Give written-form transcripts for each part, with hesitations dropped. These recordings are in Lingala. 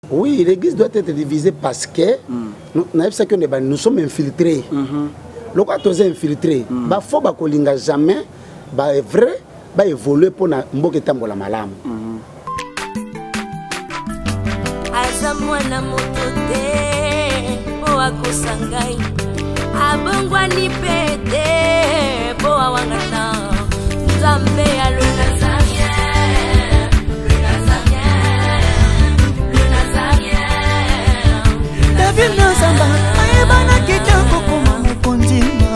Oui, l'église doit être divisée parce que nous sommes infiltrés. Le quoi tous infiltrés, bah faut ba kolinga jamais, bah est vrai, bah évoluer pour na mboke tambola malamu. Azamwana motote, po akosangai, abongwa ni pete, po awangata, Nzambe alona zaye, le Nazarien. David Nzamba, ayebana kitoko kuma mukondima,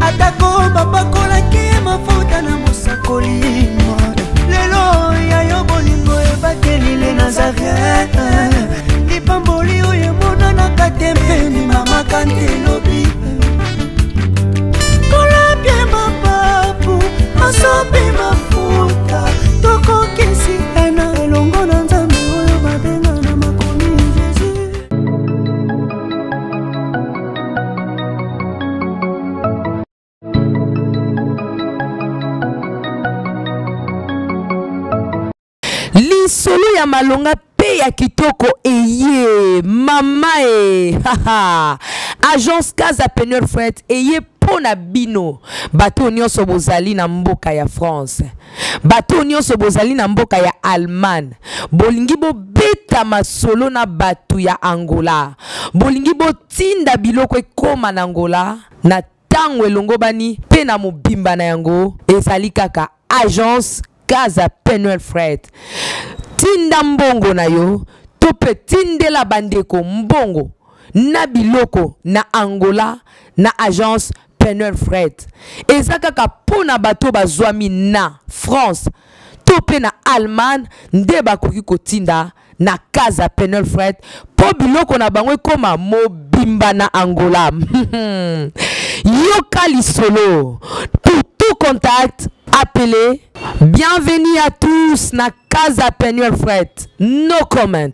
atako babakola ki mafuta na musakolima. Lelo ya yobolingo ebateli le Nazarien, lipamboli oye mona na katempeni mama kantelobi. Kola pie mapapu, masopi mafuta, toko kisi ena elongo na Nzambe oyo babenga na makomi Jésus. Lisolo ya malonga pe ya kitoko eye mama haha agence Casa Penel Fred eye pona bino bato nyonso bozali na mboka ya France, bato nyonso bozali na mboka ya Allemagne, bolingi bo beta masolo na batu ya Angola, bolingi bo tinda biloko ekoma na Angola na tango elongo bani pe na mobimba na yango ezali kaka agence Casa Penel Fred. Tinda mbongo na yo, tope tindela bandeko mbongo na biloko na Angola na agence Penel Fred. Ezaka kaka pona bato bazwami na France, tope na Allemagne nde bakoki kotinda na Casa Penel Fred po biloko na bango koma mobimba na Angola. Yoka lisolo. Pour tout contact, appelez. Bienvenue à tous na Casa Penel Fred. No comment.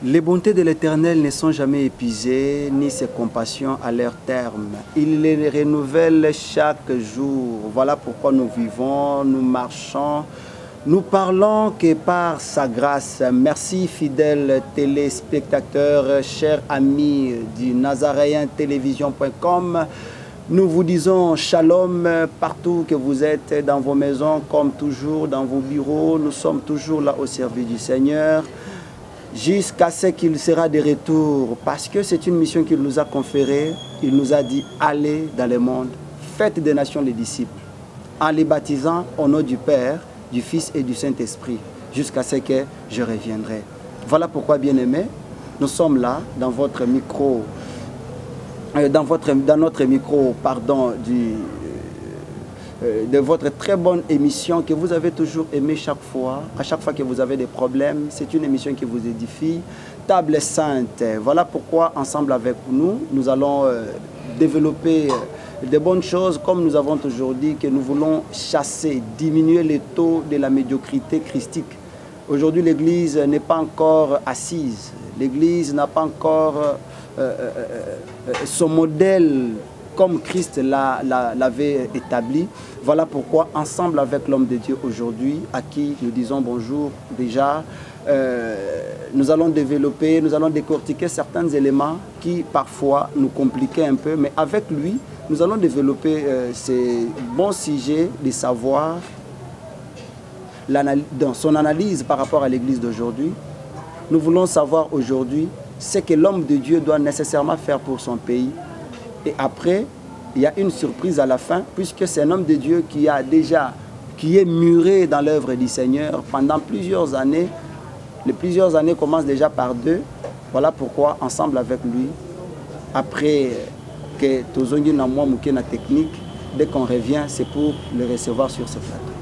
Les bontés de l'Éternel ne sont jamais épuisées, ni ses compassions à leur terme. Il les renouvelle chaque jour. Voilà pourquoi nous vivons, nous marchons, nous parlons que par sa grâce. Merci fidèles téléspectateurs, chers amis du Nazaréen-télévision.com. Nous vous disons shalom partout que vous êtes, dans vos maisons comme toujours, dans vos bureaux. Nous sommes toujours là au service du Seigneur, jusqu'à ce qu'il sera de retour, parce que c'est une mission qu'il nous a conférée. Il nous a dit, allez dans le monde, faites des nations les disciples, en les baptisant au nom du Père, du Fils et du Saint-Esprit, jusqu'à ce que je reviendrai. Voilà pourquoi, bien-aimés, nous sommes là, dans votre micro, dans notre micro, pardon, de votre très bonne émission que vous avez toujours aimé chaque fois. À chaque fois que vous avez des problèmes, c'est une émission qui vous édifie. Table Sainte. Voilà pourquoi, ensemble avec nous, nous allons développer de bonnes choses, comme nous avons toujours dit, que nous voulons chasser, diminuer les taux de la médiocrité christique. Aujourd'hui, l'Église n'est pas encore assise. L'Église n'a pas encore son modèle comme Christ l'avait établi. Voilà pourquoi, ensemble avec l'homme de Dieu aujourd'hui, à qui nous disons bonjour déjà, nous allons développer, nous allons décortiquer certains éléments qui parfois nous compliquaient un peu, mais avec lui, nous allons développer ces bons sujets de savoir dans son analyse par rapport à l'Église d'aujourd'hui. Nous voulons savoir aujourd'hui ce que l'homme de Dieu doit nécessairement faire pour son pays. Et après, il y a une surprise à la fin, puisque c'est un homme de Dieu qui est muré dans l'œuvre du Seigneur pendant plusieurs années. Les plusieurs années commencent déjà par 2. Voilà pourquoi, ensemble avec lui, après que Tozongi na moi mouké na technique, dès qu'on revient, c'est pour le recevoir sur ce plateau.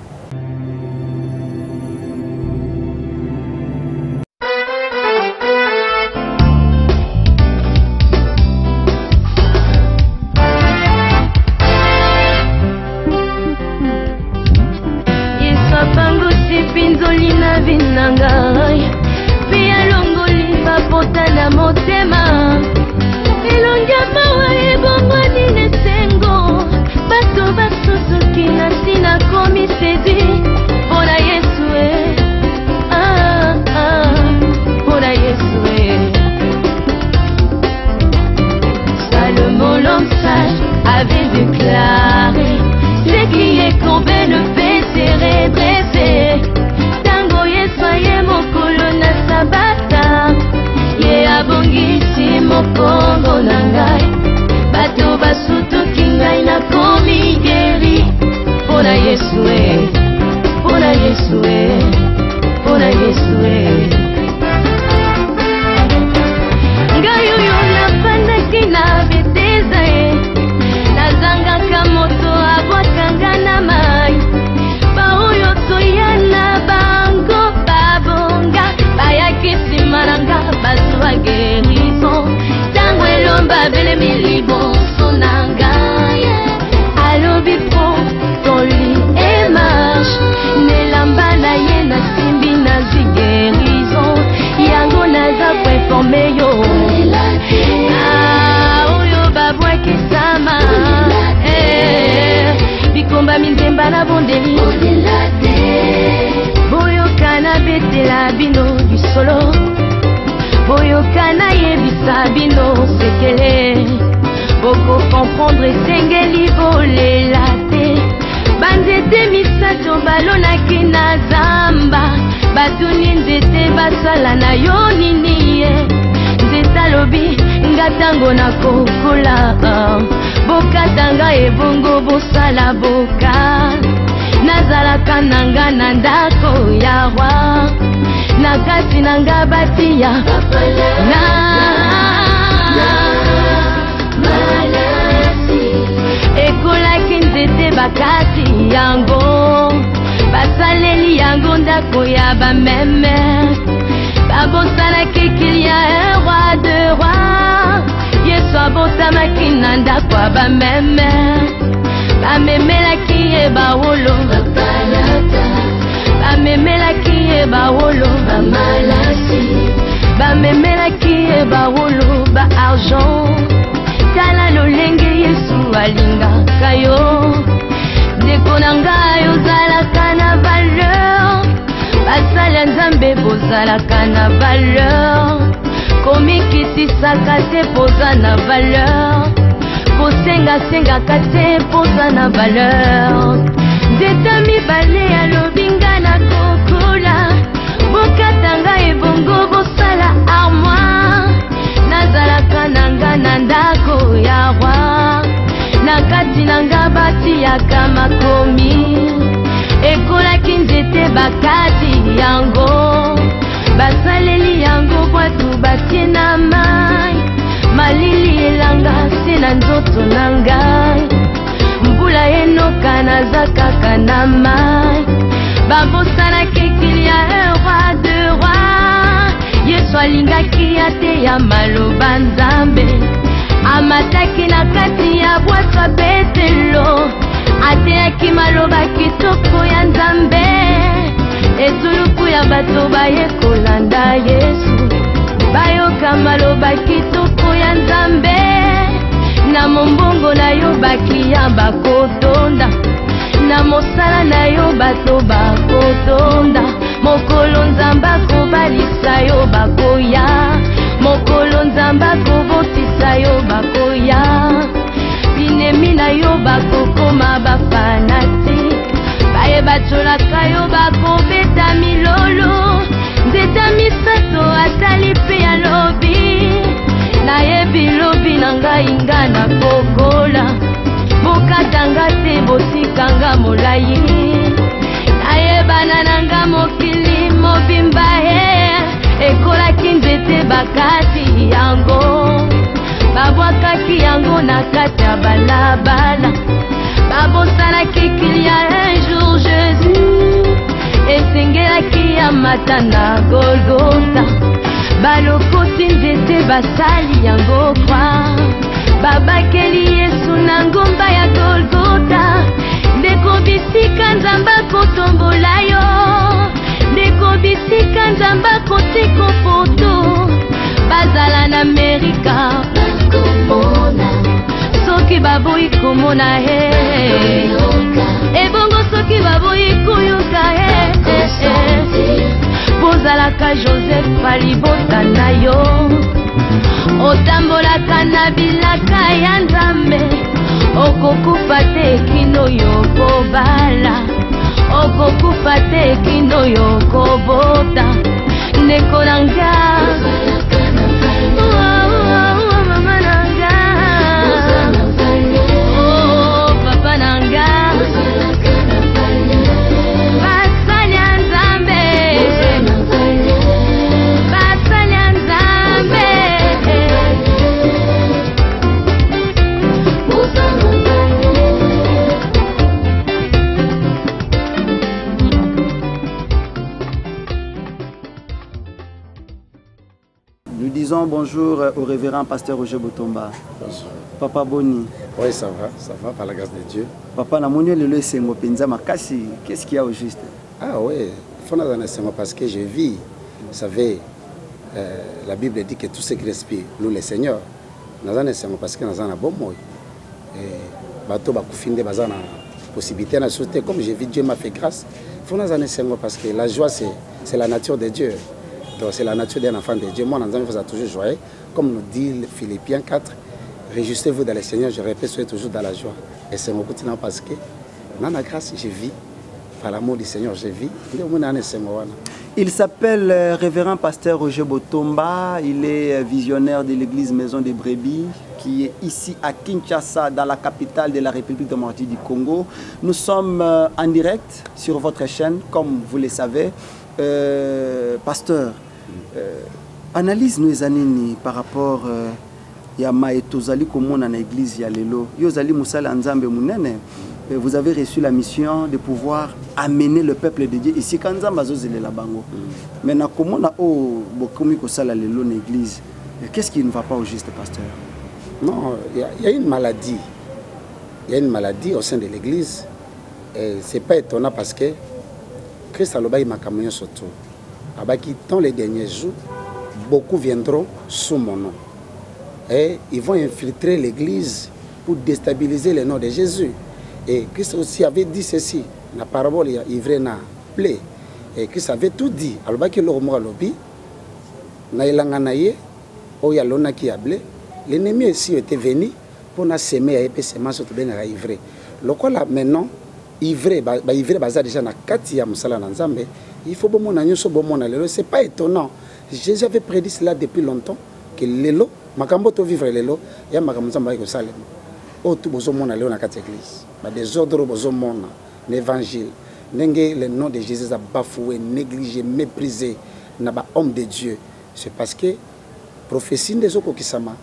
Pia longoli bapota na motema elongia mawa ebo makele boko comprendre esengeli bolela te banzete misato balonaki na zamba batuni nzete basala na yo nini ye nzete alobi nga ntango nakokola bokatanga ebongo bosala boka nazalaka nanga na ndako ya roi na kati nanga batia na ekolaki nzete bakati yango basaleli yango ndako ya bameme babosanaki qu'il y a un roi de roi yesu abotamaki na ndako ya bameme bamemelaki ye bawolo bamemelaki ye bawolo bamalasi bamemelaki ye bawolo ba argent tala lolenge yesu alingaka yo ndeko na ngai ozalaka na valeur basali ya nzambe bozalaka na valeur komikitisaka te poza na valeur kosengasengaka te poza na valeur nzete mibale alobi nga na kokola bokatanga ebongo bosala armoire nazalaka nanga na ndako ya roi na kati nanga batiaka makomi ekolaki nzete bakati yango basaleli yango bwatu batie na mai malili elanga se na nzoto na ngai mbula enoka naza kaka na mai babosanaki qu'il y a un roi de roi yesu alingaki ateya maloba nzambe amataki na kati ya bwatwa betelo ateyaki maloba kitoko ya nzambe ezuluku ya bato baye kolanda yesu bayoka maloba kitoko ya nzambe na mombongo na yo bakiya bakotonda na mosala na yo bato bakotonda mokolo nzambe akobalisa yo bakoya mokolo nzambe akobotisa yo bakoya binemi na yo bakokoma bafanatike baye batolaka yo bakobeta milolo nzeta misato atali mpe alobi nayebi lobi na ngai nga na kokola bokatanga te botikanga molai nayebana na nga mokili mobimba ekolaki nzete bakati yango babwakaki yango na kati ya balabala babosanaki qu'il y a un jour Jésus esengelaki ya mata na Golgota balokoti nzete basali yango kwa babakeli yesu na ngomba ya Golgota ndeko bisika nzambe akotombola yo ndeko bisika nzambe akotika poto bazala na Amerika bakomona soki baboyi komona ebongo soki baboyi koyoka bozalaka Joseph alibota na yo otambolaka na bilaka ya nzambe okokufa te kino yo kobala okokufa te kino yo kobota ndeko na nga mama na nga papa na nga basali ya nzambe basali ya nzambe Nous disons bonjour au révérend pasteur Roger Botomba. Bonjour. Papa Boni. Oui, ça va par la grâce de Dieu. Papa Namonio Lelo Sengo Penza Makasi, qu'est-ce qu'il y a au juste? Ah oui, il faut nous parce que je vis. Vous savez, la Bible dit que tout ce qui respire, nous les seigneurs, nous avons parce que nous avons un bon mot. Bateau bakufinde bazana possibilité na sauter comme j'ai vu Dieu m'a fait grâce. Il faut nous en parce que la joie c'est la nature de Dieu. c'est la nature d'un enfant de Dieu. Moi, nous faisons toujours joyeux. Comme nous dit Philippiens 4, réjouissez-vous dans le Seigneur, je répète, soyez toujours dans la joie. Et c'est mon quotidien parce que dans la grâce, je vis. Par l'amour du Seigneur, je vis. Il s'appelle Révérend Pasteur Roger Botomba. Il est visionnaire de l'église Maison des Brebis qui est ici à Kinshasa, dans la capitale de la République démocratique du Congo. Nous sommes en direct sur votre chaîne, comme vous le savez. Pasteur, analyse-nous les années par rapport à Maetozali comme on a l'église Yalelo. Yozali Moussala Nzambe Mounene. Vous avez reçu la mission de pouvoir amener le peuple de Dieu ici quand Nzambe azozele la bango. Maintenant comment on a bokomi ko sala lelo na église? Qu'est-ce qui ne va pas au juste, pasteur? Non, il y a une maladie. Il y a une maladie au sein de l'église. Et c'est pas étonnant parce que Christ a le bail makamyo surtout. Abaki dans les derniers jours, beaucoup viendront sous mon nom. Et ils vont infiltrer l'église pour déstabiliser le nom de Jésus. Et Christ aussi avait dit ceci, la parabole ivre na plaît. Et Christ avait tout dit. Alors que le mot alobi, na ilanga na ye, o ya lona ki able, l'ennemi ici était venu pour na semer et puis semer surtout bien na ivre. Le quoi là maintenant ivre ba ivre baza déjà na kati ya musala na Nzambe, il faut bon mona nyoso bon mona lelo, c'est pas étonnant. Jésus avait prédit cela depuis longtemps que lelo makambo to vivre lelo ya makambo Nzambe ko salema. Oh, tout besoin mon aller dans la église. Des ordres besoin mon l'évangile. Le nom de Jésus a bafoué, négligé, méprisé. N'a pas homme de Dieu. C'est parce que prophétie des autres qui s'ama.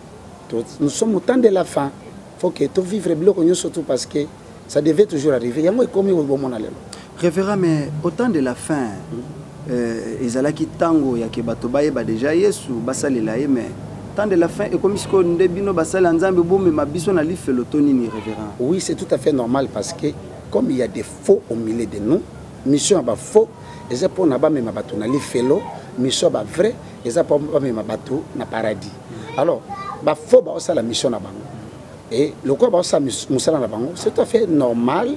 Nous sommes au temps de la fin. Il faut que tu vivre bien surtout parce que ça devait toujours arriver. Il y a moi comme au bon mon aller. Révérend, mais au temps de la fin, ezalaki tango ya ke bato bayeba déjà Yesu basalela ye mais temps de la fin et comme si on débino basala Nzambe bo mais mabiso na li felotoni ni révérend. Oui, c'est tout à fait normal parce que comme il y a des faux au milieu de nous, mission ba faux, et c'est pour na ba même bato na li felo, mission ba vrai, et c'est pour ba même bato na paradis. Alors, ba faux ba ça la mission na bango. Et le quoi ba ça musala na bango, c'est tout à fait normal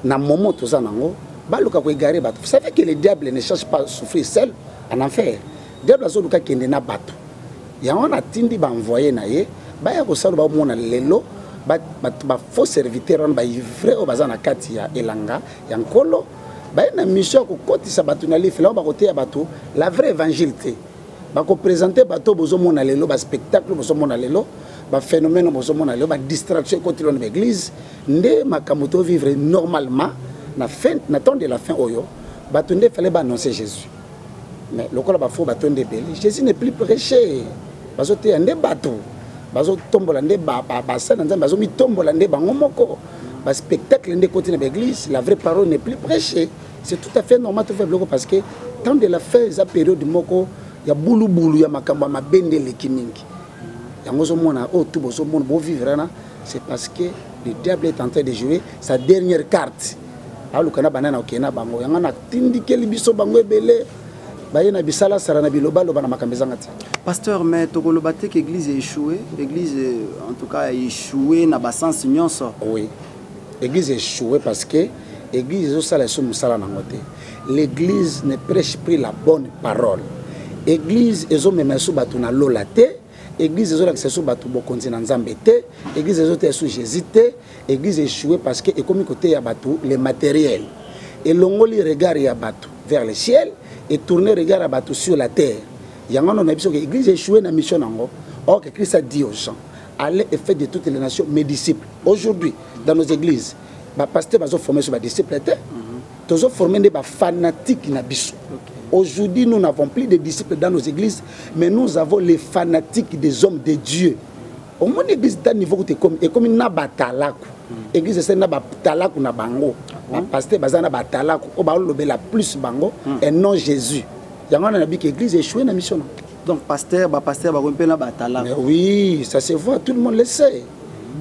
na moment tout ça nango. Ba luka ko égarer bato. Vous savez que le diable ne cherche pas à souffrir seul en enfer. Le diable a luka kende na bato. Ya on a tindi ba envoyer na ye, ba ya ko sala ba mona lelo, ba faux serviteur on ba vrai o bazana kati ya elanga, ya nkolo, ba na mission ko kotisa bato na li fela ba côté ya bato, la vraie évangile te. Ba ko présenter bato bozo mona lelo, ba spectacle bozo mona lelo, ba phénomène bozo mona lelo, ba distraction côté de l'église, ndé makamoto vivre normalement na fin na temps de la fin oyo, bato ndé fallait ba annoncer Jésus. Mais le col bafo bato ndé belé, Jésus n'est plus prêché. Bazo te ande bato bazo tombola nde ba sana nzambe bazo mi tombola nde bango moko ba spectacle nde côté na l'église, la vraie parole n'est plus prêchée. C'est tout à fait normal tout fait bloquer parce que tant de la fin za période moko ya bulu ya makambo ma bende le kimingi yango zo mona o tout bozo mona bo vivre na, c'est parce que le diable est en train de jouer sa dernière carte. Alors kana banana okena bango yanga na tindikeli biso bango ebele. Pasteur, mais Togolobate, l'église est échouée. L'église, en tout cas, est échouée dans le sens de oui. L'église est échouée parce que l'église l'église ne prêche plus la bonne parole. L'église est l'église est Jésus. L'église est échouée parce que le matériel. Et l'ongoli regarde vers le ciel. Et tourner regard à bateau sur la terre. Il y a un épisode que l'église a échoué dans la mission. Or que Christ a dit aux gens, allez et faites de toutes les nations mes disciples. Aujourd'hui, dans nos églises, les pasteurs sont formés sur les disciples. Ils sont formés des fanatiques. Aujourd'hui, nous n'avons plus de disciples dans nos églises, mais nous avons les fanatiques des hommes de Dieu. Au moins, l'église est à niveau et comme une batalaku. L'église est une batalaku na bango. Pasteur bazana batalaku o ba lobela plus bango et non Jésus. Yango na bi que l'église échoué na mission. Donc pasteur ba rompela batalaku. Oui, ça se voit, tout le monde le sait.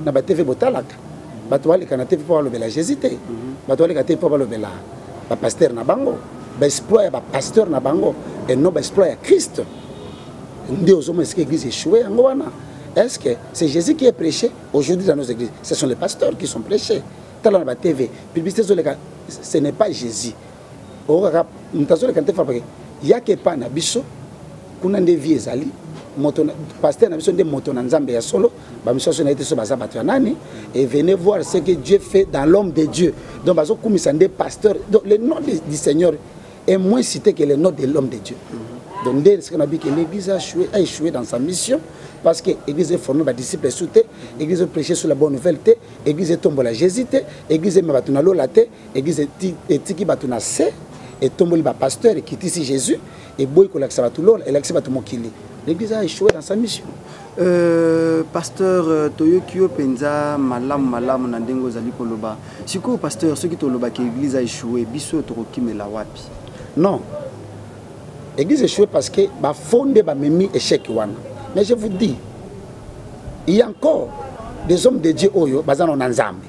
Na ba TV botalaka. Ba to ali kana TV pour lobela Jésus te. Ba to ali ka TV pour lobela ba pasteur na bango. Ba exploit ba pasteur na bango et non ba exploit Christ. Ndé ozomo est-ce que l'église échoué yango wana? Est-ce que c'est Jésus qui est prêché aujourd'hui dans nos églises? Ce sont les pasteurs qui sont prêchés. Dans la TV, ce n'est pas Jésus. Il y a que pas na biso, kuna nde vie ezali moto pasteur na biso nde moto na nzambe ya solo ba mission na été so baza bato nani et venez voir ce que Dieu fait dans l'homme de Dieu. Donc bazo kumisa nde pasteur. Donc le nom du Seigneur est moins cité que le nom de l'homme de Dieu. Donc dès ce qu'on a dit que l'église a échoué dans sa mission parce que l'église est formée par disciples sautés, l'église est prêchée sur la bonne nouvelle, l'église est tombée la Jésus, l'église est mabatuna lola, l'église est tiki batuna se et tombé le pasteur qui est ici Jésus et boy ko laksa batulola et laksa batumokili. L'église a échoué dans sa mission. Pasteur Toyokio Penza malam na ndengo zali koloba. Siko pasteur ceux qui toloba que l'église a échoué biso torokimela wapi? Non. L'église a échoué parce que ba fondé ba memi échec wana. Mais je vous dis, il y a encore des hommes de Dieu oyo bazana na nzambe.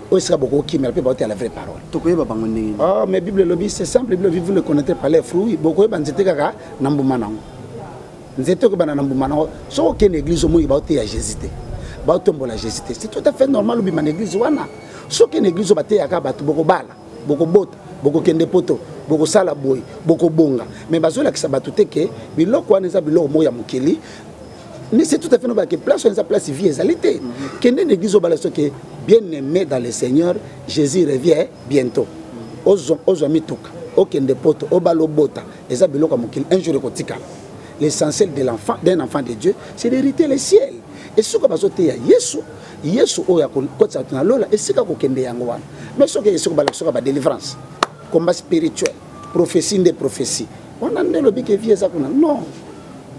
Oyo sera beaucoup qui mais peut porter la vraie parole. Tokoyeba bango ndenge. Ah mais Bible lobby c'est simple, Bible vous le connaissez par les fruits. Beaucoup banzete kaka na mbuma nango. Nzete ko bana na mbuma nango. So aucune église omo ba ote ya Jésus te. Ba otombola Jésus te. C'est tout à fait normal obi man église wana. So aucune église o bate ya ka batu boko bala, boko bota, boko kende poto. Boko sala boy, boko bonga. Mais bazola ki sabatu te ke biloko wana eza biloko moya mokeli. Mais c'est tout à fait normal que place on place vie ezalité. Kende l'église obala so que bien aimé dans le Seigneur, Jésus revient bientôt. Ozo mituka, okende poto, obalo bota, eza biloko mokeli un jour kotika. L'essentiel de l'enfant d'un enfant de Dieu, c'est d'hériter le ciel. Et ce que bazote ya Yesu oya ko kotsa tuna lola et c'est ka ko kende yango wana. Mais ce que Yesu ko bala so ba délivrance. Combat spirituel, prophétie des prophéties. On a le bic et vie ça qu'on a. Non.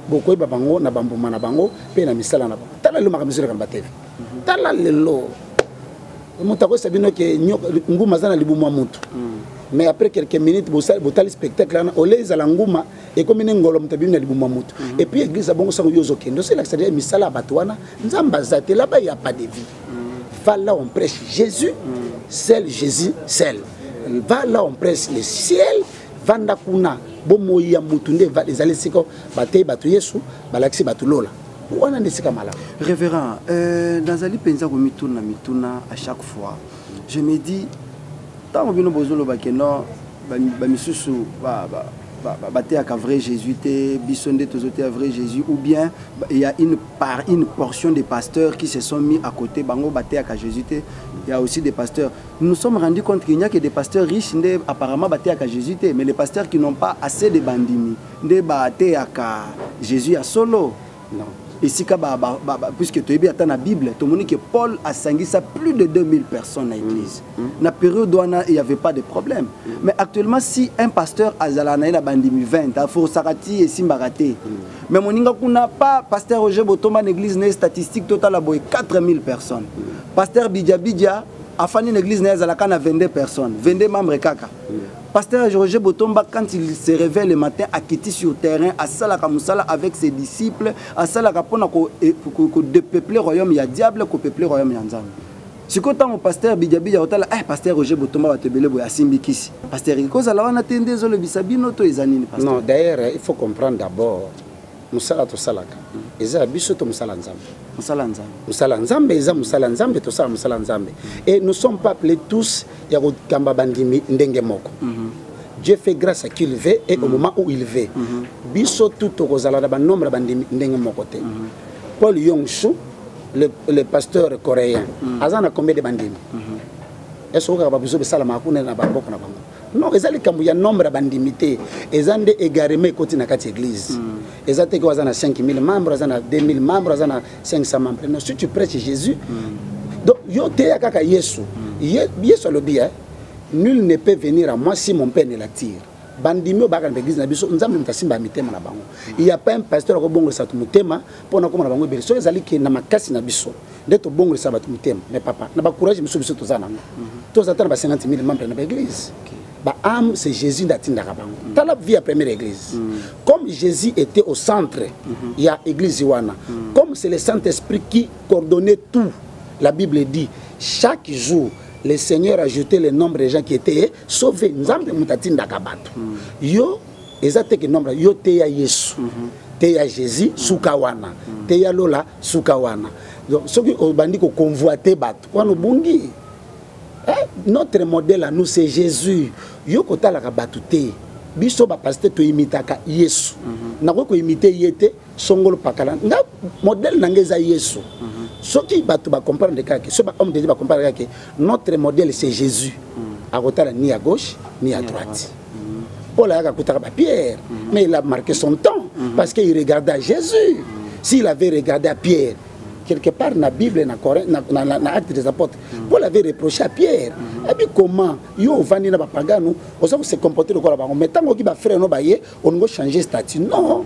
Beaucoup de bango na bambuma na bango, pe na misala na bango. Tala le makamizira kan batevi. Tala le lo. Mutako sabino ke nguma zana libumwa mutu. Mais après quelques minutes botali spectacle na ole za nguma et comme ngolo mutabi na libumwa mutu. Et puis église bango sango yozo kendo c'est là que ça dit misala batwana nzamba zate là-bas il y a pas de vie. Va là on prêche Jésus, seul Jésus, seul. Va là on presse le ciel vanda kuna bomoya mutunde va les aller siko batay batu Yesu balaxi batu lola wana ndesika mala. Révérend dans ali penza ko mituna à chaque fois je me dis tant bino bozolo ba keno ba misusu baté à vrai Jésus te bisonde tozoté à vrai Jésus ou bien il y a une portion des pasteurs qui se sont mis à côté bango baté à Jésus te. Il y a aussi des pasteurs. Nous nous sommes rendus compte qu'il n'y a que des pasteurs riches, apparemment battés à Jésus, mais les pasteurs qui n'ont pas assez de bandimi, de battés à Jésus à solo. Non. Et si puisque tu es bien dans la Bible, tu as dit que Paul a sangui ça plus de 2000 personnes à l'église. Dans la période où il n'y avait pas de problème. Mais actuellement, si un pasteur a la bandimi 20, il faut s'arrêter et s'imbarrater. Mais mon n'a pas pasteur Roger Botoma l'église n'est statistique totale à 4000 personnes. Pasteur Bidja a fait une église à 22 personnes, 22 membres kaka. Pasteur Roger Botomba, quand il se réveille le matin, a quitté sur le terrain, à Salaka Moussala avec ses disciples, à Salaka pour dépeupler le royaume, il y a diable qui peupler le royaume Yanzam. Si quand on pasteur Bidja pasteur Roger Botomba va te belé à Simbikisi. Pasteur Rikoz, alors on attend des autres bisabino to ezanini pasteur. Non, d'ailleurs, il faut comprendre d'abord Moussala to Salaka. Eza biso to Moussala Nzambe. Moussala Nzambe, eza Moussala Nzambe to Sala Moussala Nzambe. Et nous ne sommes pas appelés tous ya ko kamba bandimi ndenge moko. Dieu fait grâce à qui il veut et au moment où il veut. Biso tout to kozala ba nombre bandimi ndenge moko te. Paul Yongshu, le pasteur coréen, azana combien de bandimi? Est-ce que ba biso be sala makuna na ba boko na bango? Non, ils ont il y a nombre d'indemnités. Ils ont égaré côté na kati église. Ils ont que 5000 membres, 2000 membres, 500 membres. Non, si tu prêches Jésus, donc yo te ya kaka Yesu. Yesu le bien. Nul ne peut venir à moi si mon père ne l'attire. Bandimio baka na église na biso nzambe mutasimba mitema na bango. Il y a pas un pasteur ko bongo sa mutema pona ko na bango beli. So ezali ke na makasi na biso. Ndeto bongo sa batu mutema. Mais papa, na ba courage biso biso tozana. Tozatana ba 50000 membres na église. Âme, c'est Jésus d'Atinda. Dans la vie à première église, comme Jésus était au centre, il y a l'église Iwana. Comme c'est le Saint-Esprit qui coordonnait tout, la Bible dit, chaque jour, le Seigneur a ajouté le nombre de gens qui étaient sauvés. Nous avons yo, exactement le nombre, yo teya Yesu, teya Jésus, Sukawana, teya Lola, Sukawana. Donc, ceux qui ont bandit qu'on convoité batu, on a bungi. Notre modèle à nous, c'est Jésus. Yo kota la rabatouté. biso ba pasteur to imitaka Yesu nako ko imiter yete songolo pakala nga modèle nangeza Yesu soki bato ba comprendre que so ba homme de Dieu ba comprendre que notre modèle c'est Jésus à côté ni à gauche ni à droite. Paul a écouté Pierre mais il a marqué son temps parce qu'il regardait à Jésus. S'il avait regardé à Pierre quelque part dans la Bible, dans l'acte des apôtres, Paul avait reproché à Pierre. Et puis comment yo vani na bapagano, on se comporter le corps mais tant qu'on va faire no baye, on va changer statut. Non.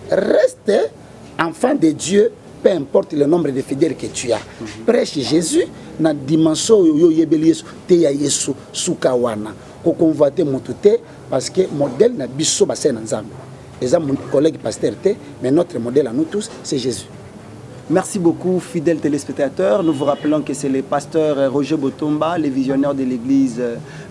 Reste enfant de Dieu, peu importe le nombre de fidèles que tu as. Prêche Jésus na dimension yo yebeli Yesu, te ya Yesu sukawana. Ko convoiter mutute parce que modèle na biso ba sen nzambe. Les mon collègue pasteur te, mais notre modèle à nous tous, c'est Jésus. Merci beaucoup, fidèles téléspectateurs. Nous vous rappelons que c'est le pasteur Roger Botomba, le visionnaire de l'église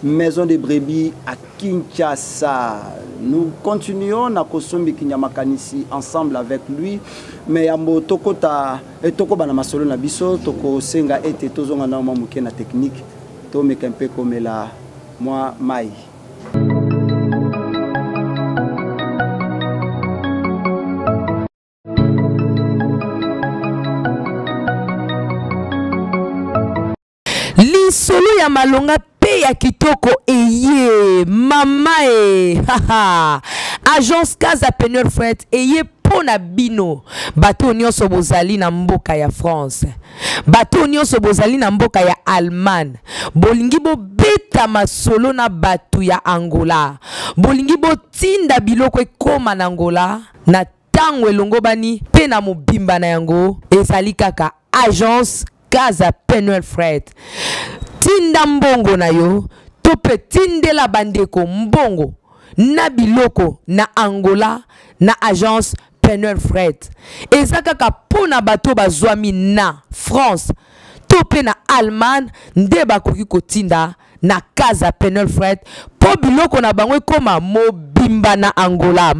Maison des Brebis à Kinshasa. Nous continuons à Kosombi Kinyamakanisi ensemble avec lui. Mais Ambo Tokota et Toko Banamasolo Nabiso, Toko Senga et Tozonga Namuke na technique, Tome Kempe comme la moi Mai. Solo ya malonga pe ya kitoko eye mama haha agence Casa Peneur Fret eye pona bino bato nyonso bozali na mboka ya France bato nyonso bozali na mboka ya Allemagne bolingi bo beta masolo na bato ya Angola bolingi bo tinda biloko ekoma na Angola na tango elongo bani pe na mobimba na yango ezali kaka agence Casa Peneur Fret tinda mbongo na yo tope tindela bandeko mbongo na biloko na Angola na agence Peneur Fret ezaka kapona bato bazwami na France tope na Allemagne nde bakoki kotinda na Casa Peneur Fret po biloko na bango koma mobimba na Angola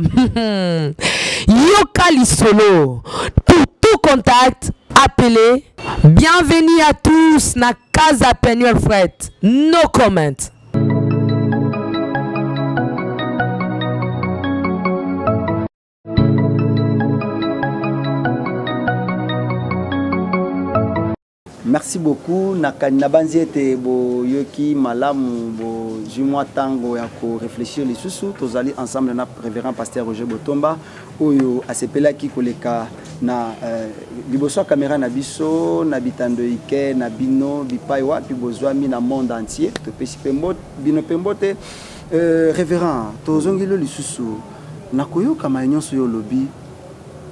yoka lisolo pour tout contact appelez. Bienvenue à tous na Casa Peneur Fret. No comment. Merci beaucoup. Nabanzi ete bo yoki malamu bo jumwa tango ya ko réfléchir les sous tous allés ensemble na révérend pasteur Roger Botomba oyo asepela ki koleka na liboso caméra na biso na bitando ike na bino bipai wapi bozwami na monde entier to pesi pembo bino pembote révérend tozongilo lisusu na koyo kama nyonso yo lobi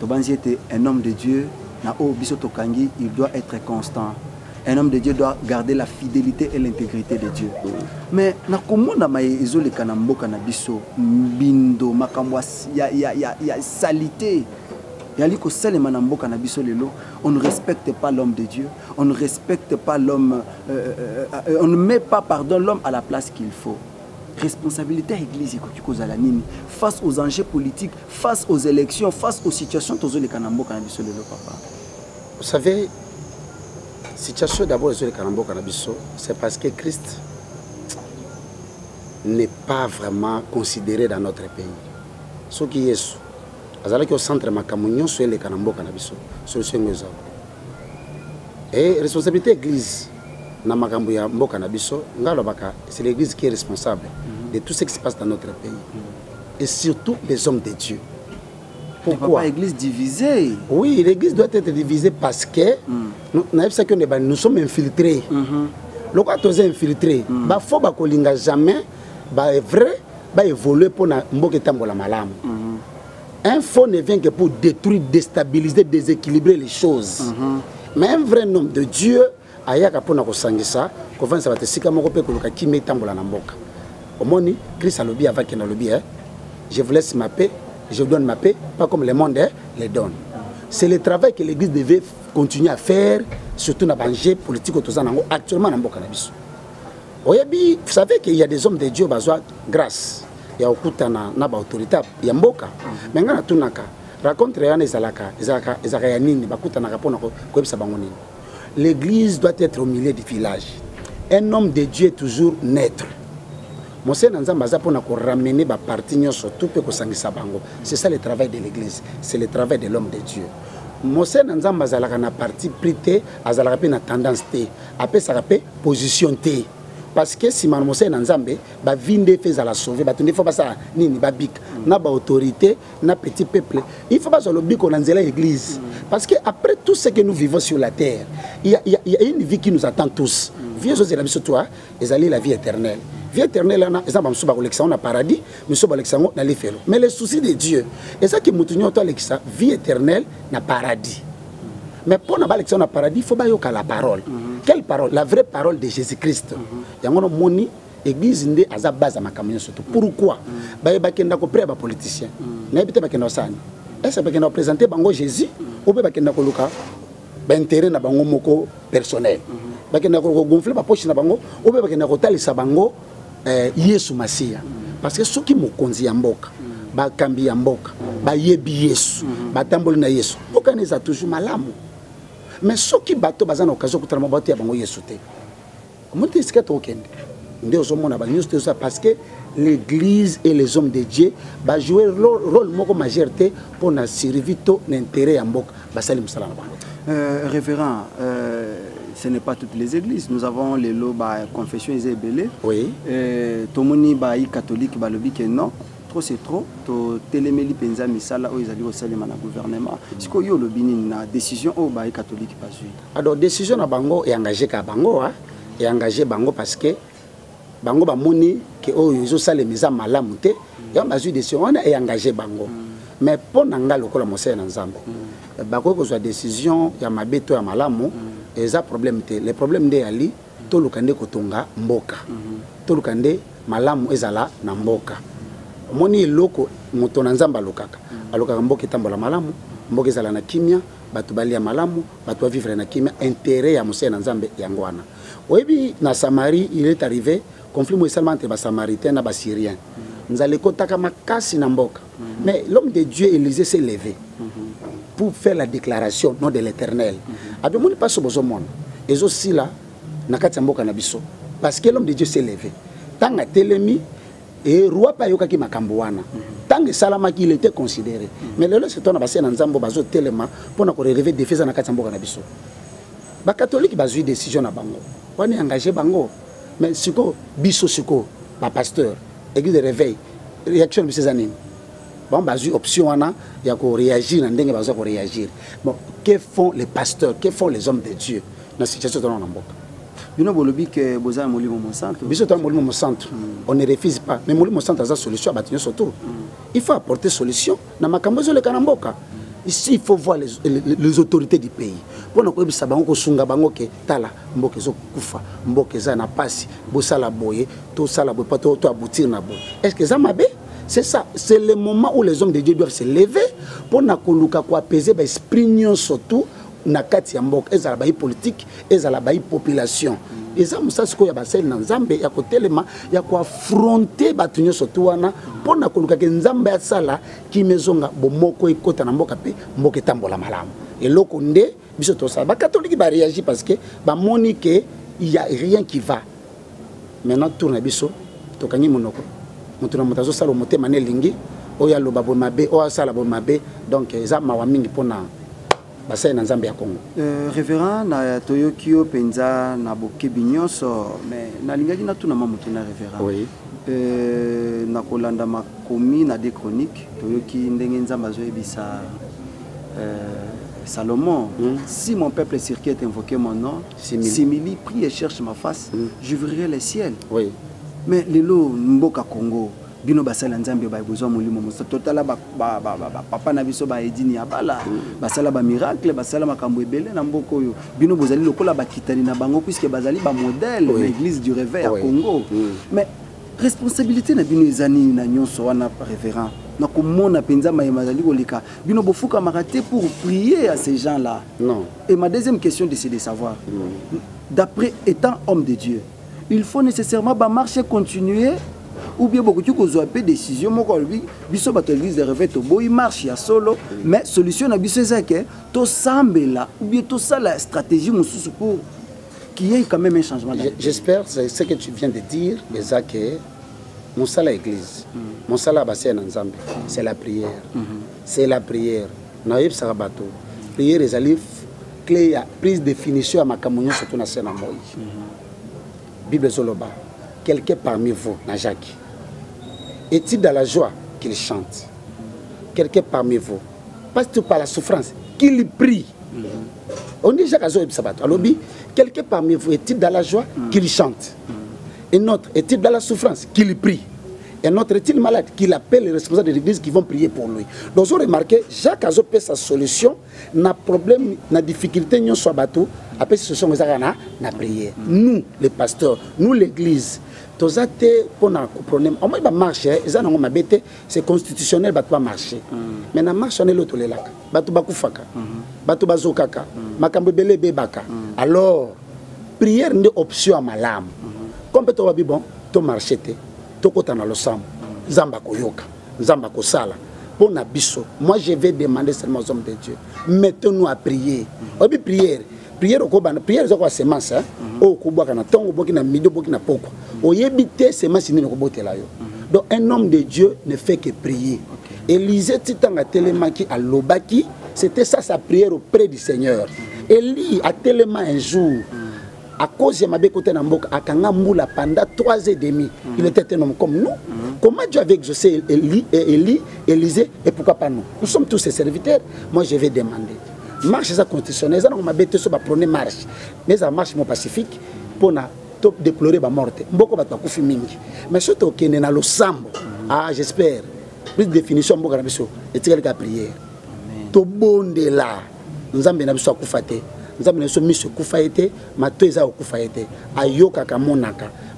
to banzi ete un homme de Dieu na o biso tokangi il doit être constant. Un homme de Dieu doit garder la fidélité et l'intégrité de Dieu. Mais na komona maye ezole kana mboka na biso bindo makambo ya salité. Yaliko selema na mboka na biso lelo, on ne respecte pas l'homme de Dieu, on ne respecte pas l'homme on ne met pas pardon l'homme à la place qu'il faut. Responsabilité église face aux enjeux politiques, face aux élections, face aux situations tozole kana mboka na biso lelo papa. Vous savez, situation d'abord sur le Kanambo Kanabiso, c'est parce que Christ n'est pas vraiment considéré dans notre pays. Ce qui est au centre de Makamounion, sur le Kanambo Kanabiso, sur le Sengoza. Et responsabilité église, dans Makambuya Mboka Kanabiso, c'est l'église qui est responsable de tout ce qui se passe dans notre pays. Et surtout les hommes de Dieu. Pourquoi l'église divisée? Oui, l'église doit être divisée parce que nous sommes infiltrés. Le cas où infiltrés, il faut que jamais vrai, évoluer pour la malam. Un faux ne vient que pour détruire, déstabiliser, déséquilibrer les choses. Mais un vrai homme de Dieu, ayaka pona ko sangisa ko vansa batesika moko pe ko ki metambola na mboka. Omoni Christ a lobby avec na lobby je vous laisse ma paix, je vous donne ma paix, pas comme le monde les donne. C'est le travail que l'église devait continuer à faire, surtout dans les politique actuellement dans mboka na biso. Oyebi, vous savez qu'il y a des hommes de Dieu besoin grâce. Il y a okuta na ba autorité ya mboka. Mais ngana tunaka raconte yana ezalaka ya nini bakuta na rapona ko ebisa bango nini. L'église doit être au milieu du village. Un homme de Dieu est toujours neutre. Mose Nanzamba za pona ko ramener ba parti nyonso tout pe ko sangisa bango. C'est ça le travail de l'église, c'est le travail de l'homme de Dieu. Mose Nanzamba zalaka na parti prité, azalaka pe na tendance té, apé ça rapé position té. Parce que si man Mose Nanzambe ba vinde fait à la sauver, ba tunde faut pas ça nini ba bik, na ba autorité, na petit peuple. Il faut pas sur le bik on anzela l'église. Parce que après tout ce que nous vivons sur la terre, il y a une vie qui nous attend tous. Vie sur la vie sur toi, et la vie éternelle. Vie éternelle, on a paradis, mais on a l'effet. Mais le souci de Dieu, et ça qui nous a vie éternelle, na paradis. Mais pour nous avoir le paradis, il faut que la parole. Quelle parole? La vraie parole de Jésus-Christ. Il y a un moni, l'église est à la base de ma camion surtout. Pourquoi? Il y a des politiciens. Il y a des politiciens. Est-ce que vous présenter Jésus ou bien vous intérêt na bango moko personnel? Vous gonfler la poche na bango ou bien vous talisa bango Yesu Masia. Parce que ceux qui me konzi ya mboka, ba kambi ya mboka, ba yebi Yesu, ba tamboli na Yesu, mboka neza toujours malamu. Mais ceux qui bato bazana occasion kutana bato ya bango Yesu te. Monte iska to kende. Ndio zo mona ba news te ça parce que l'église et les hommes de Dieu ba jouer rôle moko majorité pour na servir to l'intérêt ya mboka. Ba salim salam ba. Révérend, ce n'est pas toutes les églises. Nous avons les lots confession Isabelle. Oui. Tomoni ba catholique ba lobi que non. Trop c'est trop. To téléméli penza misala o izali au salima na gouvernement. Siko yo lobini na décision o ba catholique pas suivre. Alors décision na bango et engagé ka bango hein. Et engagé bango parce que bango ba moni que o yo sale misa malamu te. Ya mazu décision on est engagé bango. Mais pour nanga lokola Mose na Nzambe. Bako ko soit décision ya mabeto ya malamu. Et ça problème te. Le problème de ali to lukande kotonga mboka. To lukande malamu ezala na mboka. Moni loko moto na Nzamba lokaka. Alokaka mboka tambola malamu, mboka ezala na kimia, batu bali ya malamu, batu vivre na kimia, intérêt ya Mose na Nzambe yangwana. Oyebi na Samarie, il est arrivé conflit seulement entre les Samaritains et les Syriens. Nous allons kotaka makasi na mboka. Mais l'homme de Dieu Élisée s'est levé pour faire la déclaration nom de l'Éternel. Abi moni pas so bozo mona. Ezo sila na kati ya mboka na biso parce que l'homme de Dieu s'est levé. Tanga telemi et roi pa yoka ki makambo wana. Tanga salama ki il était considéré. Mais le c'est ton abase na Nzambo bazo telema pour na ko relever défense na kati ya mboka na biso. Ba catholique bazui décision na bango. Wani engagé bango. Mais siko biso siko ba pasteur église de réveil réaction de ces années. Bon bazui option wana ya ko réagir na ndenge bazo ko réagir. Bon que font les pasteurs, que font les hommes de Dieu dans cette situation dans mboka? Bino bolobi que boza molimo monsanto. Biso to molimo monsanto. On ne refuse pas. Mais molimo monsanto a solution à batinyo surtout. Il faut apporter solution na makambo zo le kanamboka. Ici il faut voir les autorités du pays. Pour na ko bisa bango ko sunga bango ke tala mboka zo kufa, mboka za na pasi, bo sala boye, to sala boye pas to aboutir na boye. Est-ce que ça mabe? C'est ça, c'est le moment où les hommes de Dieu doivent se lever pour na koluka ko apaiser ba esprit nyon surtout na kati ya mboka ezala ba politique ezala ba population eza musasi ko ya basel na Nzambe ya kotelema ya ko affronter batunyo surtout wana pour na koluka ke Nzambe ya sala ki mezonga bomoko ekota na mboka pe mboka tambola malamu eloko nde biso to ça ba catholique ba réagir parce que ba moni que il y a rien qui va maintenant tourne biso to kanyi monoko mutuna mutazo sala motema ne lingi oya loba bo mabe o sala bo mabe donc eza mawa mingi pona basai na Nzambe ya Congo. Révérend na Toyokio penza na bokebi nyonso mais na lingaki na tuna mamutu na révérend. Oui. Na kolanda makomi na des chroniques Toyoki ndenge Nzambe azo ebisa Salomon, si mon peuple sur qui est invoqué mon nom, simili, prie et cherche ma face, j'ouvrirai les ciels. Oui. Mais les lots Mboka Congo, bino basala Nzambe ba besoin molimo mosa totala papa na biso ba edini ya bala basala ba miracle basala makambo ebele na mboko yo bino bozali lokola ba kitani na bango puisque bazali ba modèle l'église du réveil à Congo. Mais responsabilité na bino ezani na nyonso wana révérend na komona penza mayemazali koleka bino bofuka maraté pour prier à ces gens là. Non. Et ma deuxième question c'est de savoir d'après étant homme de Dieu il faut nécessairement ba marcher continuer ou bien beaucoup de choses peu décision moi quand lui biso bato l'église de réveil to boy marche ya solo mais solution na biso c'est que to sambela ou bien to ça la stratégie mususu pour qu'il y ait quand même un changement. J'espère c'est ce que tu viens de dire Isaac mon sala église mon sala basé na nzambe c'est la prière c'est la prière na yeb sarabato prière les alif clé à prise définition à makamunyo surtout na sena moi Bible zoloba quelqu'un parmi vous na Jacques est-il dans la joie qu'il chante quelqu'un parmi vous passe par la souffrance qu'il prie on dit Jacques Azo Sabato alobi quelqu'un parmi vous est-il dans la joie qu'il chante et notre est-il dans la souffrance qu'il prie et notre est-il malade qu'il appelle les responsables de l'église qui vont prier pour lui. Donc vous remarquez Jacques Azo peut sa solution na problème na difficulté nyon soit bateau après solution na prière. Nous les pasteurs nous l'église tozate pona problème au moins ba marcher ezana ngoma bete c'est constitutionnel bato ba marcher mais na marche on est l'autre lelaka bato bakufaka bato bazokaka makambo belé bebaka alors prière n'est option à malam comme peut to bon to marcher te to kota na losambo nzamba koyoka nzamba kosala pona biso moi je vais demander seulement aux hommes de Dieu mettons-nous à prier obi prière prière okobana prière za kwa semence o kubwaka na tongo boki na mido boki na poko oyebite semence ni kobotela yo donc un homme de Dieu ne fait que prier Élisée titanga telemaki à lobaki c'était ça sa prière auprès du Seigneur Élie a tellement un jour à cause de ma bécoté Namboka, à Kangamboula pendant 3 ans et demi, il était un homme comme nous. Comment Dieu avait exaucé Élie, Élisée, et pourquoi pas nous? Nous sommes tous ses serviteurs. Moi, je vais demander. Marche ça constitutionnelle, ça on m'a bêté sur ma première marche. Mais ça marche mon pacifique pour déplorer ma mort. Mboko ba takufi mingi. Mais surtout que na lo sambo. Ah, j'espère. Plus de définition mboko na biso. Et tu la prière. To bonde là. Nous avons bien besoin de kufate.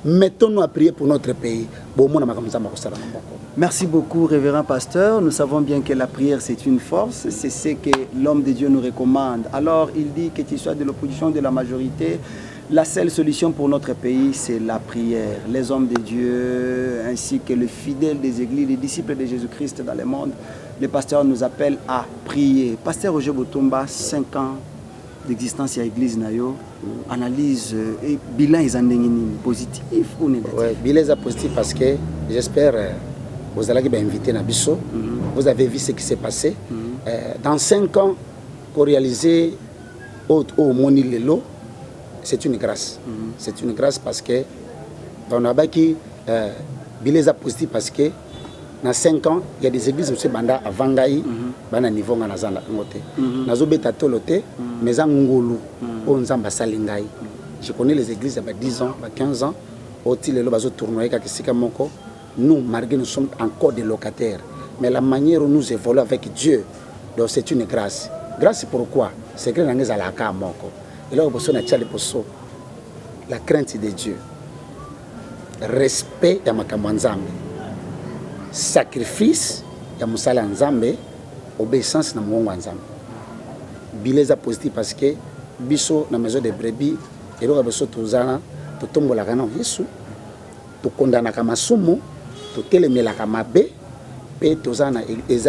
Mettons-nous à prier pour notre pays. Merci beaucoup, révérend pasteur. Nous savons bien que la prière, c'est une force. C'est ce que l'homme de Dieu nous recommande. Alors, il dit que tu sois de l'opposition, de la majorité, la seule solution pour notre pays, c'est la prière. Les hommes de Dieu, ainsi que les fidèles des églises, les disciples de Jésus-Christ dans le monde, le pasteur nous appelle à prier. Pasteur Roger Botomba, 5 ans d'existence à l'église nayo analyse et bilan est positif ou négatif. Oui, bilan est positif parce que j'espère vous allez bien inviter Nabiso. Vous avez vu ce qui s'est passé. Dans 5 ans, pour réaliser au Moni Lelo, c'est une grâce. C'est une grâce parce que dans la qui bilan est positif parce que dans 5 ans, il y a des églises aussi banda avant Gaï, bana niveau na zanda ngote. Nazo beta tolote, mais en ngolu, on zamba salingaï. Je connais les églises il y a 10 ans, 15 ans, au tilelo bazo tournoyer kakisika moko. Nous, malgré nous sommes encore des locataires, mais la manière où nous évoluons avec Dieu, donc c'est une grâce. Grâce pourquoi? C'est que nous avons la carte moko. Et là, on a la crainte de Dieu, respect de Makamanzambe. Sacrifice ya musala nzambe obéissance na mungu nzambe bileza positif parce que biso na maison de brebis eloko biso tozana totombola kana Yesu to kondana ka masumu to telemela ka mabe pe tozana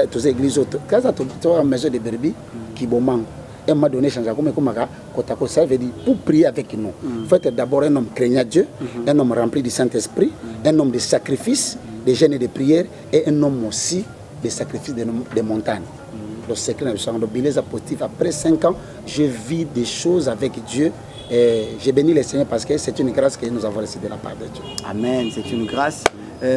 toza église auto kaza to maison de brebis qui bomango et m'a donné changer comme kotako ça veut dire pour prier avec nous faut être d'abord un homme craignant Dieu un homme rempli du Saint-Esprit un homme de sacrifice des jeûnes et de prières et un homme aussi des sacrifices des montagnes. Le secret de Bileza positif. Après 5 ans, je vis des choses avec Dieu. Et j'ai béni le Seigneur parce que c'est une grâce que nous avons reçue de la part de Dieu. Amen, c'est une grâce.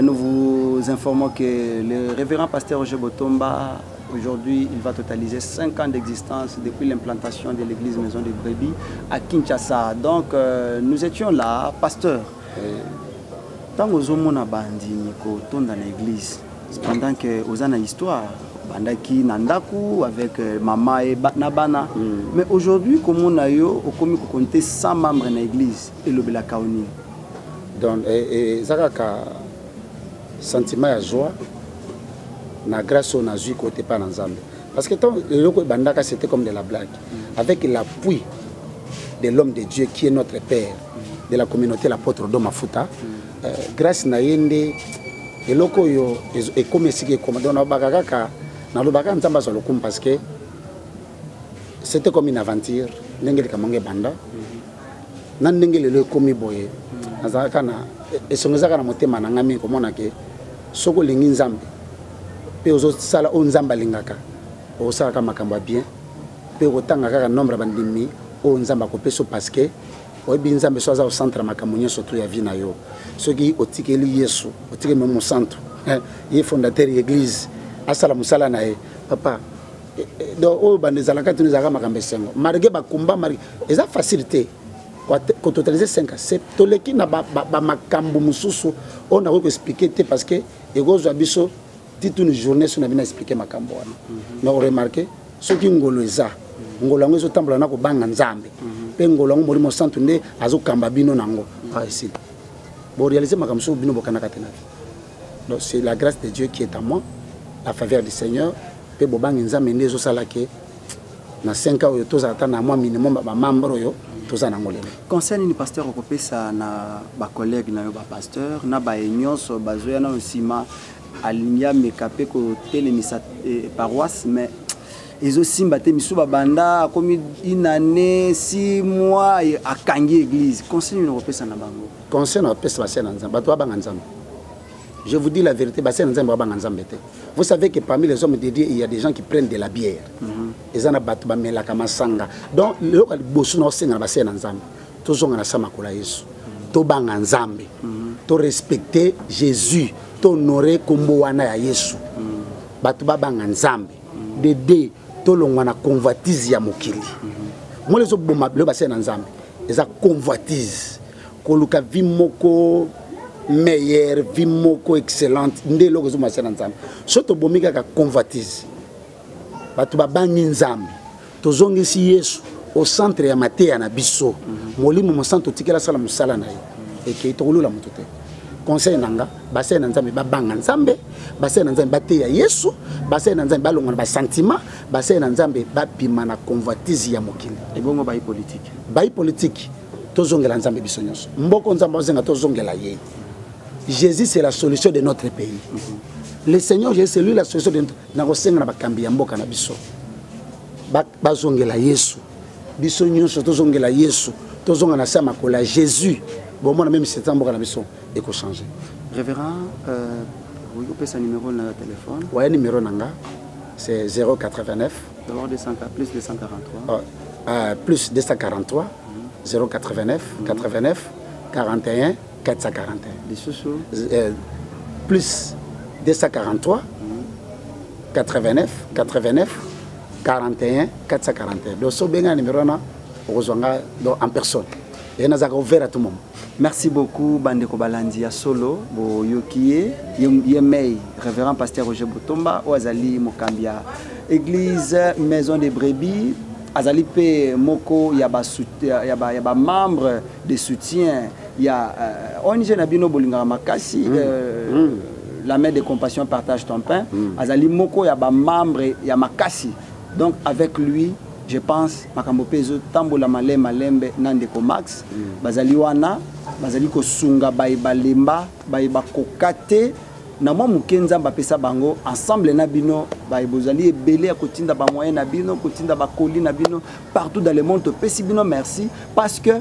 Nous vous informons que le révérend pasteur Roger Botomba, aujourd'hui, il va totaliser 5 ans d'existence depuis l'implantation de l'église Maison de Brebis à Kinshasa. Donc, nous étions là, pasteur. Tant que vous avez bandi dans l'église, pendant que vous avez une histoire, bandaki nandaku avec maman et nabana. Mais aujourd'hui, comme on a eu, on compte 100 membres dans l'église et le bela kaoni. Donc, zaka sentiment de joie, na grâce on a vu côté pas ensemble. Parce que tant le bandaka c'était comme de la blague. Avec l'appui de l'homme de Dieu qui est notre Père, de la communauté l'apôtre Domafuta. Grâce na yende eloko yo et comme si que comme dans bakaka na lo bakaka nzamba so lokum parce que c'était comme une aventure ndenge kamange banda na ndenge lelo komi boye nazaka na esongezaka na motema na ngami komona ke soko lingi nzambe pe ozo sala o nzamba lingaka o sala ka makambo bien pe otanga kaka nombre bandimi o nzamba ko peso parce que oyebi nzambe so aza au centre makambo nyonso to ya vie na yo soki otikeli Yesu otikeli mo centre ye fondateur ya église asala musala na ye papa donc o bandezalaka tu nzaka makambo sengo marge ba kumba marge eza facilité ko totaliser 5 c'est toleki na ba makambo mususu on a ko expliquer te parce que egozo abiso toute une journée sur na bina expliquer makambo wana mais on remarquer soki ngolo eza ngolo ngo zo tambola na ko banga nzambe pe ngolo ngo molimo santu nde azokamba bino nango ici bon réaliser makambo so bino bokana katena donc c'est la grâce de Dieu qui est à moi la faveur du Seigneur pe bobanga nzambe nde zo sala ke na 5 ans toza atana moi minimum ba membre yo toza na ngolele concerne ni pasteur okopesa na ba collègue na yo ba pasteur na ba nyonso bazoya na osima alinia mekape ko telemisa paroisse mais ils aussi mbaté misuba banda comme une année 6 mois à kangi église conseil ni okopesa na bango conseil na opesa ba sena nzamba to banga nzamba. Je vous dis la vérité, vous savez que parmi les hommes de Dieu, il y a des gens qui prennent de la bière. Ils ont battu la kamasanga. Donc, le bosso no senga basé nzambe. Toujours na sama kola Yesu. To banga nzambe. To respecter Jésus, to honorer kombo wana ya Yesu. Batu banga nzambe. Dede to longwa na convoitise ya mokili. Moi les oboma le basé nzambe. Eza convoitise. Koluka vimoko meilleur vimoko excellente ndé loko zo masana nzambe soto bomika ka convoitise batu babangi nzambe tozongisi Yesu au centre ya mateya na biso molimo mo centre tikela sala musala na ye et que tolula mutote conseil nanga basé na nzambe babanga nzambe basé na nzambe bateya Yesu basé na nzambe balonga ba sentiment basé na nzambe bapima na convoitise ya mokili et bongo bayi politique tozongela nzambe biso nyonso mboko nzambe ozenga tozongela ye. Jésus c'est la solution de notre pays. Le Seigneur Jésus c'est lui la solution de notre na bakambi ya mboka na biso. Bazongela Yesu. Biso nyonso tozongela Yesu. Tozonga na sama kola Jésus. Bon moi même c'est mboka na biso et ko changer. Révérend oui, on peut sa numéro na téléphone. Ouais numéro nanga c'est 089 plus 243. Plus 243 089 89 41 441. Plus 243 89 41 441. Donc so benga numéro na ozonga en personne. Et nazaka ouvert à tout le monde. Merci beaucoup Bandeko Balandi ya solo bo yokie yemei révérend pasteur Roger Botomba Oazali Mokambia église maison des brebis azali pe moko ya ba membre de soutien ya ONG Nabino Bolinga Makasi la main de compassion partage ton pain azali moko ya ba membre ya Makasi donc avec lui je pense makambo pezo tambola malembe nandeko Max bazali wana bazali ko sunga balemba ba kokate na mwa mukenza bapesa bango ensemble na bino bozali ebele kotinda ba moyen na bino kotinda ba koli na bino partout dans le monde pesi bino merci parce que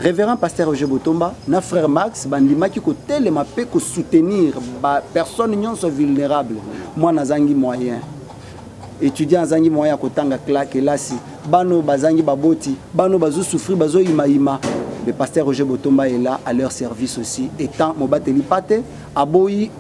révérend pasteur Roger Botomba na frère Max bandima ki ko telema pe ko soutenir ba personne nyonso vulnérable moi nazangi moyen étudiant azangi moyen ko tanga kelasi bano bazangi baboti bano bazo souffrir bazo ima le pasteur Roger Botomba est là à leur service aussi étant mobateli pate aboyi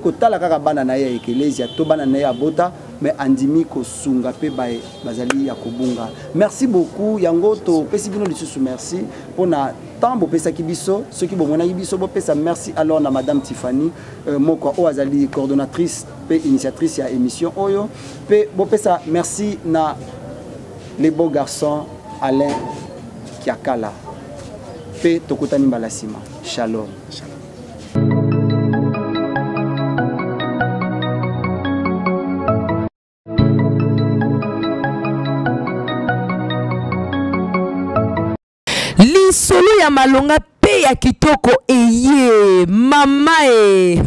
ko tala kaka bana na ya ecclesia to bana na ya bota mais andimi ko sunga pe bazali ya kobunga merci beaucoup yango to pesi bino lisusu merci pona tambo pesa kibiso ceux qui bomona kibiso bo pesa merci alors na madame Tiffany moko o azali coordonnatrice pe initiatrice ya émission oyo pe bo pesa merci na les beaux garçons Alain Kiakala pe tokutani mbalasima shalom. Lisolo ya malonga pe ya kitoko eye mama e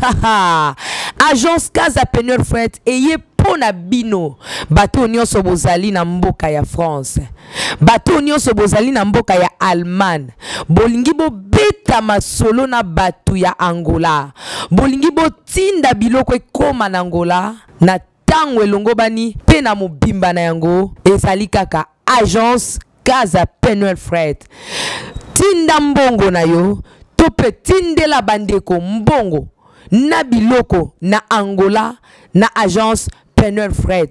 agence Casa Peneur Fret eye pona bino bato nyonso bozali na mboka ya France, bato nyonso bozali na mboka ya Allemagne, bolingi bobeta masolo na bato ya Angola, bolingi botinda biloko ekoma na Angola na tango elongo bani pe na mobimba na yango ezali kaka Agence Casa Penuel Fred. Tinda mbongo na yo to pe tindela bandeko mbongo na biloko na Angola na Agence Penuel Fred.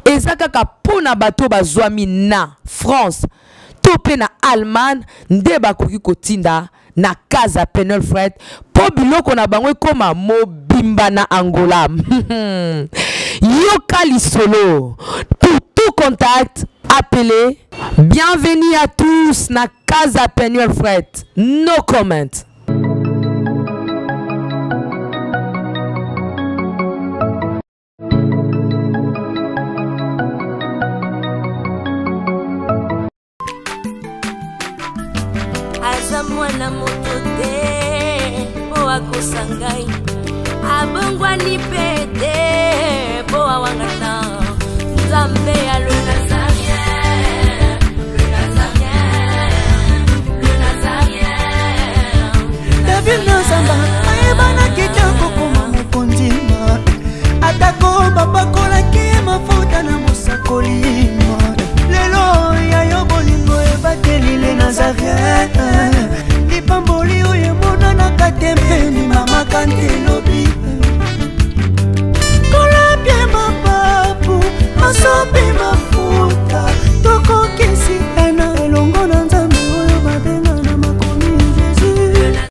Eza kaka pona bato bazwami na France to pe na Allemagne nde bakoki kotinda na Casa Penuel Fred po biloko na bango ekoma mobimba na Angola. Yoka lisolo. Pour tout contact, appelez. Bienvenue à tous na Casa Penuel Fred. No comment. Mwana moto te po akosangai abongwa ni pete po awangata Nzambe ya le Nazarien, le Nazarien, le Nazarien. David Nzamba ayebana kitoko koma mokondima atako bapakolaki mafuta na mosakolima lelo ya yo bolingo ebateli le Nazarien. Pamboli oye mona na katempeni mama kantela